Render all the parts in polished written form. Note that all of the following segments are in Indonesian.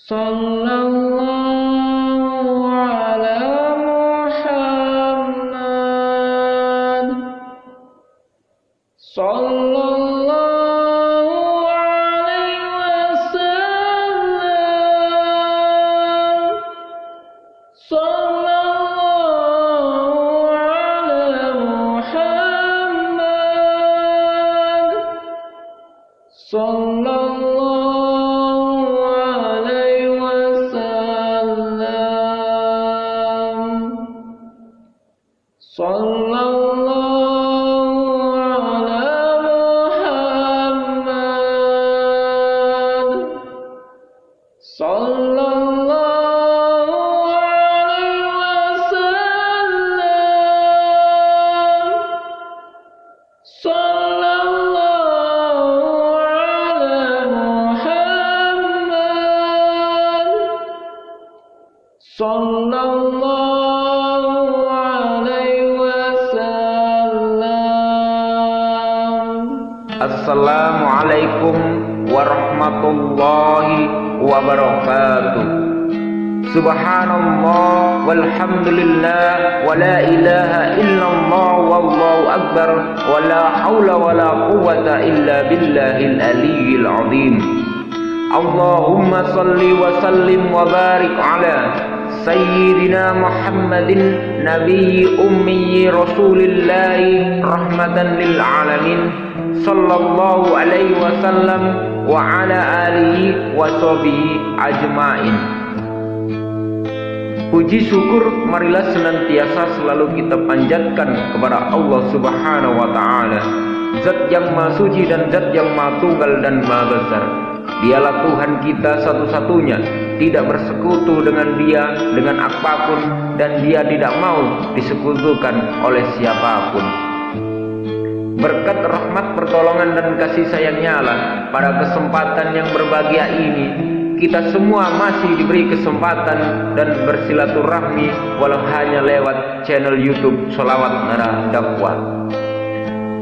Sallallahu ala Muhammad. Sallallahu alaihi wasallam. Sallallahu ala Muhammad. Sallallahu Sallallahu ala Muhammad. Sallallahu alaihi wasallam. Sallallahu ala Muhammad. Sallallahu Assalamualaikum warahmatullahi wabarakatuh. Subhanallah walhamdulillah wa la ilaha illallah wallahu akbar wa la hawla wa la quwwata illa billahil aliyyil azim. Allahumma salli wa sallim wa barik ala Sayyidina Muhammadin Nabiyyi Ummi Rasulillahi rahmatan lil alamin sallallahu alaihi wasallam wa ala alihi wa sahbihi ajmain. Puji syukur marilah senantiasa selalu kita panjatkan kepada Allah Subhanahu wa taala, Zat yang Maha Suci dan Zat yang Maha Tunggal dan Maha Besar. Dialah Tuhan kita satu-satunya, tidak bersekutu dengan Dia dengan apapun, dan Dia tidak mau disekutukan oleh siapapun. Berkat rahmat, pertolongan dan kasih sayangnya lah, pada kesempatan yang berbahagia ini kita semua masih diberi kesempatan dan bersilaturahmi walau hanya lewat channel YouTube Sholawat Nada Dakwah.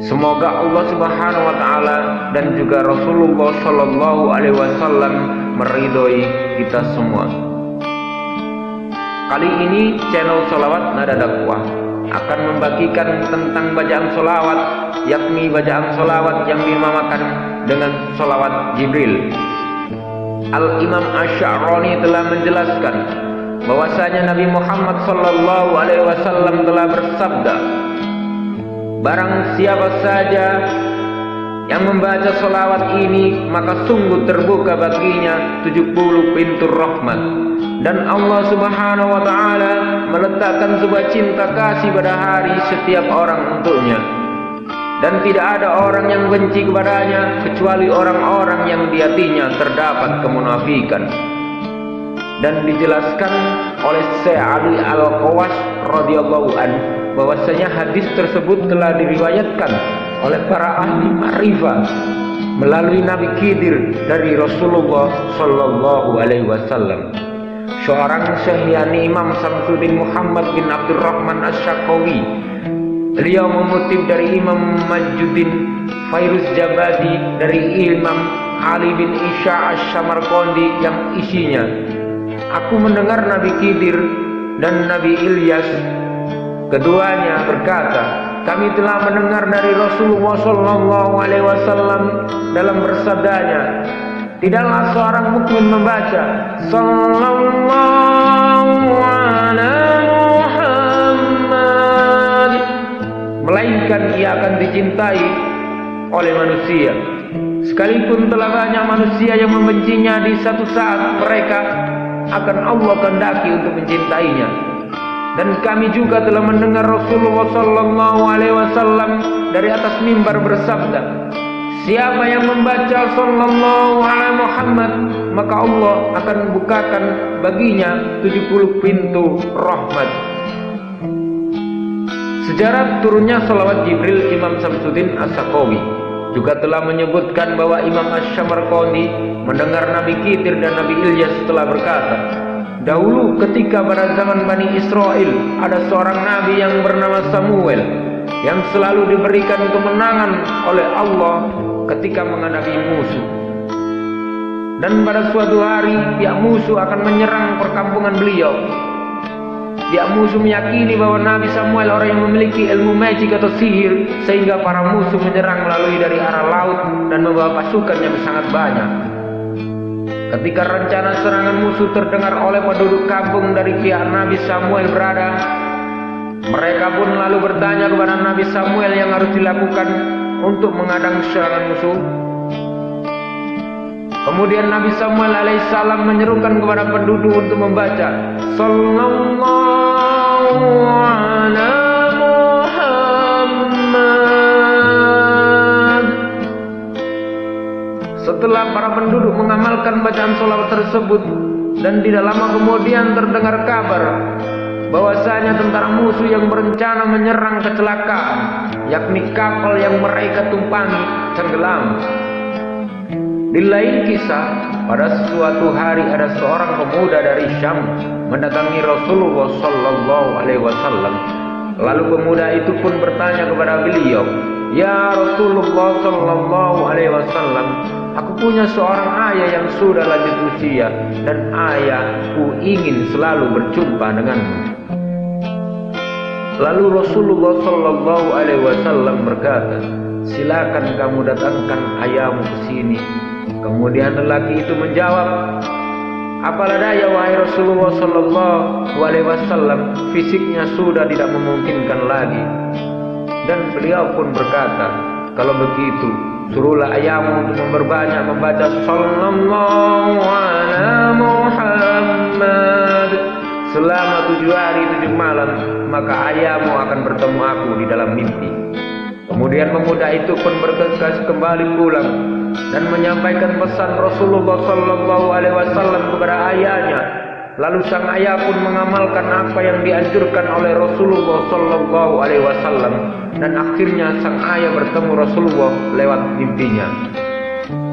Semoga Allah Subhanahu wa taala dan juga Rasulullah Shallallahu alaihi wasallam meridhoi kita semua. Kali ini channel Sholawat Nada Dakwah akan membagikan tentang bacaan sholawat, yakni bacaan sholawat yang dinamakan dengan sholawat Jibril. Al-Imam Asy'arani telah menjelaskan bahwasanya Nabi Muhammad Sallallahu Alaihi Wasallam telah bersabda, barang siapa saja yang membaca sholawat ini, maka sungguh terbuka baginya 70 pintu rahmat, dan Allah Subhanahu wa taala meletakkan sebuah cinta kasih pada hari setiap orang untuknya, dan tidak ada orang yang benci kepadanya kecuali orang-orang yang di hatinya terdapat kemunafikan. Dan dijelaskan oleh Syekh Ali Al-Qawas radhiyallahu anhu bahwasanya hadis tersebut telah diriwayatkan oleh para ahli ma'rifah melalui Nabi Khidir dari Rasulullah Sallallahu Alaihi Wasallam. Seorang Syekh yakni Imam Samsuddin Muhammad bin Abdurrahman Asy-Syaqawi, beliau mengutip dari Imam Majduddin Fairuz Jabadi dari Imam Ali bin Isya Asy-Syamarqandi yang isinya, aku mendengar Nabi Khidir dan Nabi Ilyas, keduanya berkata, kami telah mendengar dari Rasulullah Sallallahu Alaihi Wasallam dalam bersabdanya, tidaklah seorang mukmin membaca Sallallahu ala Muhammad melainkan ia akan dicintai oleh manusia, sekalipun telah banyak manusia yang membencinya, di satu saat mereka akan Allah kehendaki untuk mencintainya. Dan kami juga telah mendengar Rasulullah Sallallahu Alaihi Wasallam dari atas mimbar bersabda, siapa yang membaca Sallallahu Alaihi Muhammad, maka Allah akan bukakan baginya 70 pintu rahmat. Sejarah turunnya sholawat Jibril, Imam Samsuddin As-Syaqawi juga telah menyebutkan bahwa Imam Asy-Syamarqandi mendengar Nabi Khidir dan Nabi Ilyas telah berkata, dahulu ketika pada zaman Bani Israel ada seorang nabi yang bernama Samuel yang selalu diberikan kemenangan oleh Allah ketika menghadapi musuh. Dan pada suatu hari pihak musuh akan menyerang perkampungan beliau. Pihak musuh meyakini bahwa Nabi Samuel orang yang memiliki ilmu magic atau sihir, sehingga para musuh menyerang melalui dari arah laut dan membawa pasukan yang sangat banyak. Ketika rencana serangan musuh terdengar oleh penduduk kampung dari pihak Nabi Samuel berada, mereka pun lalu bertanya kepada Nabi Samuel yang harus dilakukan untuk menghadang serangan musuh. Kemudian Nabi Samuel alaihissalam menyerukan kepada penduduk untuk membaca Sallallahu ala Muhammad. Setelah para penduduk mengamalkan bacaan sholawat tersebut, dan tidak lama kemudian terdengar kabar bahwasanya tentara musuh yang berencana menyerang kecelakaan, yakni kapal yang mereka tumpangi, tenggelam. Di lain kisah, pada suatu hari ada seorang pemuda dari Syam mendatangi Rasulullah Sallallahu Alaihi Wasallam. Lalu pemuda itu pun bertanya kepada beliau, "Ya Rasulullah Sallallahu Alaihi Wasallam, aku punya seorang ayah yang sudah lanjut usia, dan ayahku ingin selalu berjumpa denganmu." Lalu Rasulullah Sallallahu Alaihi Wasallam berkata, "Silakan kamu datangkan ayahmu ke sini." Kemudian lelaki itu menjawab, "Apalah daya wahai Rasulullah Sallallahu Alaihi Wasallam, fisiknya sudah tidak memungkinkan lagi." Dan beliau pun berkata, "Kalau begitu, suruhlah ayahmu untuk memperbanyak membaca Sallallahu ala Muhammad selama 7 hari 7 malam, maka ayahmu akan bertemu aku di dalam mimpi." Kemudian pemuda itu pun bergegas kembali pulang dan menyampaikan pesan Rasulullah Sallallahu Alaihi Wasallam kepada ayahnya. Lalu sang ayah pun mengamalkan apa yang dianjurkan oleh Rasulullah Sallallahu Alaihi Wasallam, dan akhirnya sang ayah bertemu Rasulullah lewat mimpinya.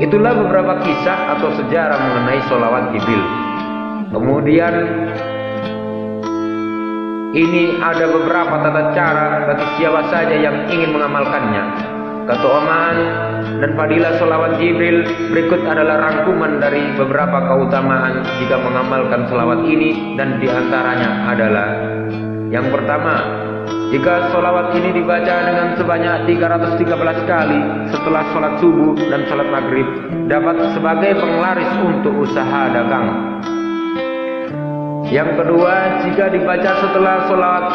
Itulah beberapa kisah atau sejarah mengenai sholawat Jibril. Kemudian ini ada beberapa tata cara bagi siapa saja yang ingin mengamalkannya. Keutamaan dan fadilah sholawat Jibril berikut adalah rangkuman dari beberapa keutamaan jika mengamalkan sholawat ini, dan diantaranya adalah: yang pertama, jika sholawat ini dibaca dengan sebanyak 313 kali setelah sholat subuh dan sholat maghrib, dapat sebagai penglaris untuk usaha dagang. Yang kedua, jika dibaca setelah sholat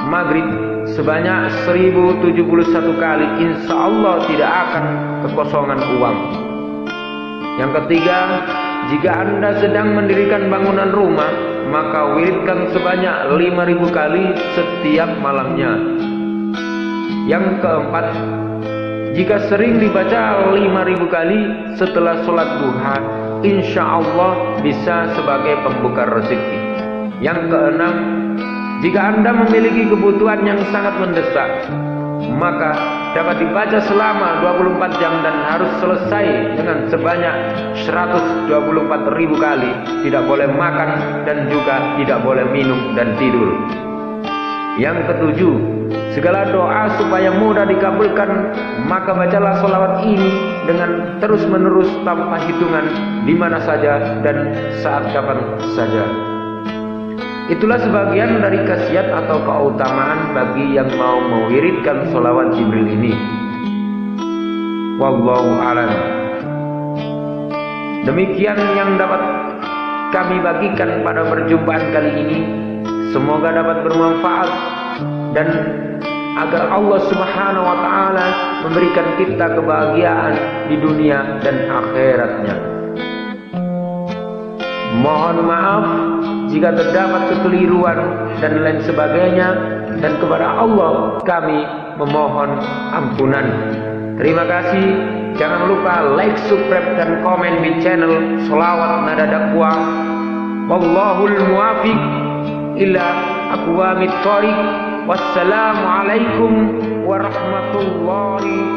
maghrib sebanyak 1071 kali, insya Allah tidak akan kekosongan uang. Yang ketiga, jika Anda sedang mendirikan bangunan rumah, maka wiridkan sebanyak 5000 kali setiap malamnya. Yang keempat, jika sering dibaca 5000 kali setelah sholat duha, insya Allah bisa sebagai pembuka rezeki. Yang keenam, jika Anda memiliki kebutuhan yang sangat mendesak, maka dapat dibaca selama 24 jam dan harus selesai dengan sebanyak 124.000 kali. Tidak boleh makan dan juga tidak boleh minum dan tidur. Yang ketujuh, segala doa supaya mudah dikabulkan, maka bacalah sholawat ini dengan terus menerus tanpa hitungan, di mana saja dan saat kapan saja. Itulah sebagian dari khasiat atau keutamaan bagi yang mau mewiridkan sholawat Jibril ini. Wallahu a'lam. Demikian yang dapat kami bagikan pada perjumpaan kali ini. Semoga dapat bermanfaat, dan agar Allah Subhanahu wa Ta'ala memberikan kita kebahagiaan di dunia dan akhiratnya. Mohon maaf jika terdapat kekeliruan dan lain sebagainya, dan kepada Allah kami memohon ampunan. Terima kasih. Jangan lupa like, subscribe, dan komen di channel Sholawat Nada Dakwah. Wallahul muwafiq ila aqwamit thoriq. Wassalamualaikum warahmatullahi